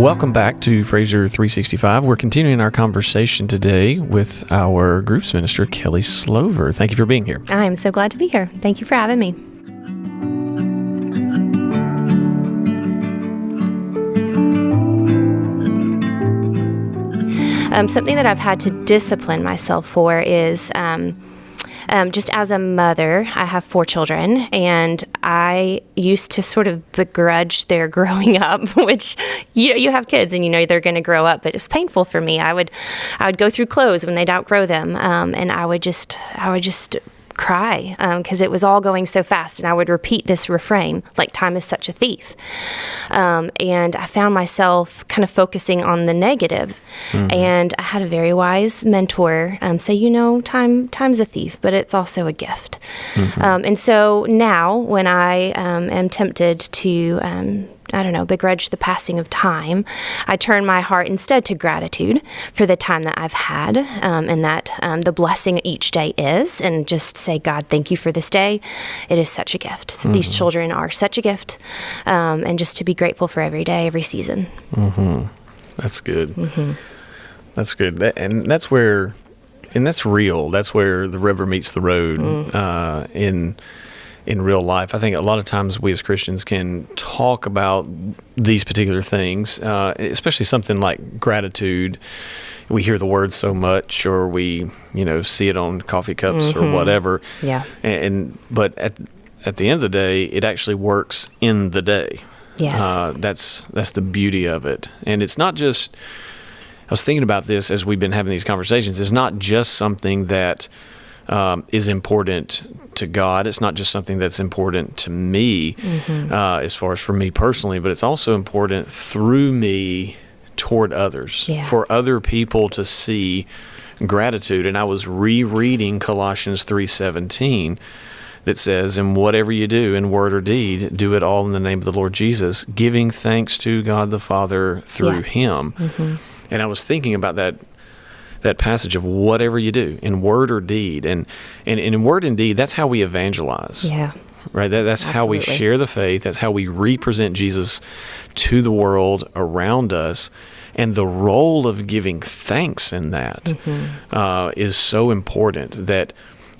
Welcome back to Fraser 365. We're continuing our conversation today with our groups minister, Kelly Slover. Thank you for being here. I'm so glad to be here. Thank you for having me. Something that I've had to discipline myself for is just as a mother. I have 4 children, and I used to sort of begrudge their growing up, which you have kids and you know they're going to grow up, but it's painful for me. I would go through clothes when they'd outgrow them, and I would just cry because it was all going so fast, and I would repeat this refrain, like, time is such a thief. And I found myself kind of focusing on the negative. And I had a very wise mentor say, time's a thief, but it's also a gift. And so now when I am tempted to begrudge the passing of time, I turn my heart instead to gratitude for the time that I've had, and that the blessing each day is, and just say, God, thank you for this day. It is such a gift. These children are such a gift, and just to be grateful for every day, every season. That's good. That's good. And that's real. That's where the rubber meets the road in real life. I think a lot of times we as Christians can talk about these particular things, especially something like gratitude. We hear the word so much, or we, see it on coffee cups or whatever. Yeah. But at the end of the day, it actually works in the day. Yes. That's the beauty of it. And it's not just, I was thinking about this as we've been having these conversations, it's not just something that is important to God. It's not just something that's important to me, as far as for me personally, but it's also important through me toward others, for other people to see gratitude. And I was rereading Colossians 3:17 that says, and whatever you do in word or deed, do it all in the name of the Lord Jesus, giving thanks to God the Father through Him. And I was thinking about that passage of whatever you do in word or deed, and in word and deed, that's how we evangelize. Yeah. Right. That's how we share the faith. That's how we represent Jesus to the world around us. And the role of giving thanks in that is so important that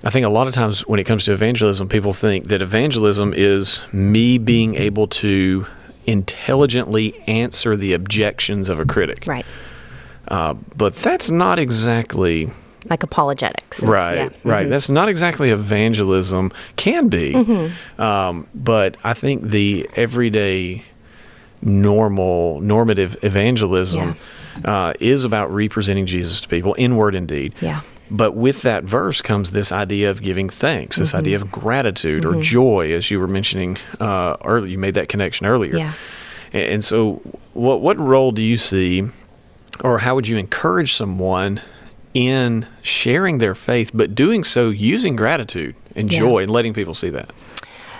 I think a lot of times when it comes to evangelism, people think that evangelism is me being able to intelligently answer the objections of a critic. Right. But that's not exactly... like apologetics. Right. That's not exactly evangelism. Can be. But I think the everyday normative evangelism is about representing Jesus to people in word and deed. Yeah. But with that verse comes this idea of giving thanks, this idea of gratitude or joy, as you were mentioning earlier. You made that connection earlier. Yeah. And so what role do you see, or how would you encourage someone in sharing their faith, but doing so using gratitude and joy and letting people see that?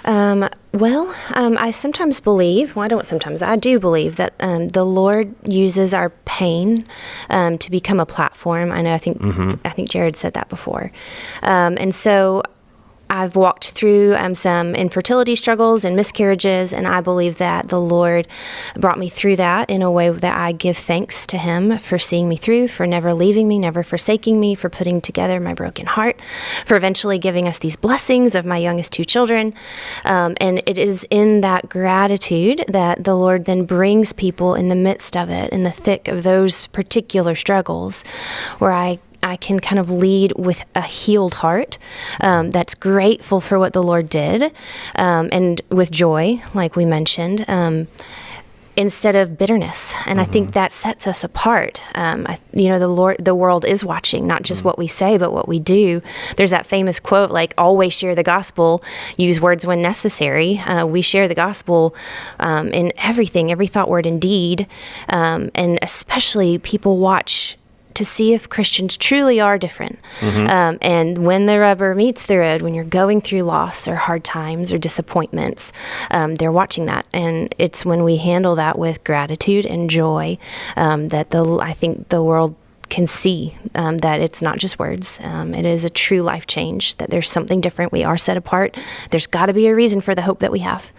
I sometimes believe, I do believe that the Lord uses our pain to become a platform. I think Jared said that before. And so I've walked through some infertility struggles and miscarriages, and I believe that the Lord brought me through that in a way that I give thanks to Him for seeing me through, for never leaving me, never forsaking me, for putting together my broken heart, for eventually giving us these blessings of my youngest 2 children. And it is in that gratitude that the Lord then brings people in the midst of it, in the thick of those particular struggles, where I can kind of lead with a healed heart that's grateful for what the Lord did, and with joy, like we mentioned, instead of bitterness. And I think that sets us apart. The world is watching, not just what we say, but what we do. There's that famous quote, like, always share the gospel, use words when necessary. We share the gospel in everything, every thought, word, and deed. And especially people watch to see if Christians truly are different. And when the rubber meets the road, when you're going through loss or hard times or disappointments, they're watching that. And it's when we handle that with gratitude and joy that I think the world can see that it's not just words. It is a true life change, that there's something different. We are set apart. There's got to be a reason for the hope that we have.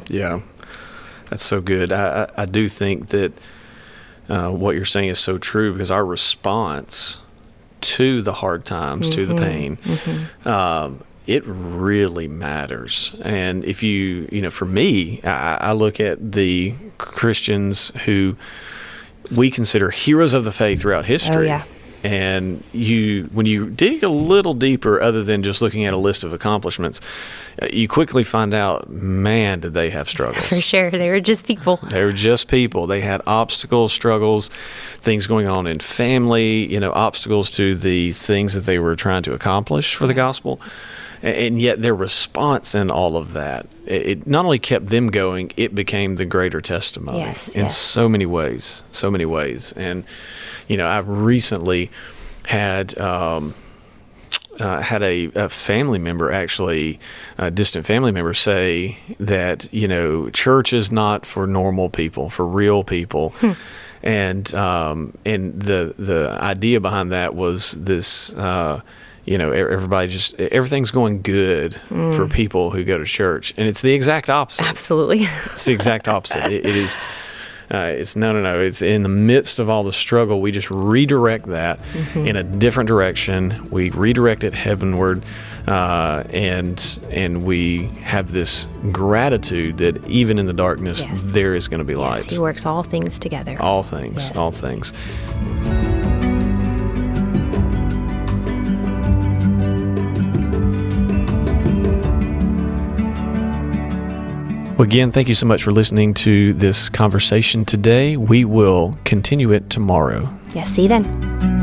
Yeah. That's so good. I do think that what you're saying is so true, because our response to the hard times, to the pain, it really matters. And if for me, I look at the Christians who we consider heroes of the faith throughout history. Oh, yeah. And when you dig a little deeper, other than just looking at a list of accomplishments, you quickly find out, man, did they have struggles. For sure. They were just people. They were just people. They had obstacles, struggles, things going on in family, obstacles to the things that they were trying to accomplish for the gospel. And yet their response in all of that, it not only kept them going, it became the greater testimony in so many ways. And, I recently had a family member, actually, a distant family member, say that, church is not for normal people, for real people. And the idea behind that was this, everything's going good for people who go to church. And it's the exact opposite. Absolutely. It's the exact opposite. It is. It's no. It's in the midst of all the struggle, we just redirect that in a different direction. We redirect it heavenward, and we have this gratitude that even in the darkness, there is going to be light. Yes, He works all things together. All things. All things. Well, again, thank you so much for listening to this conversation today. We will continue it tomorrow. Yes, see you then.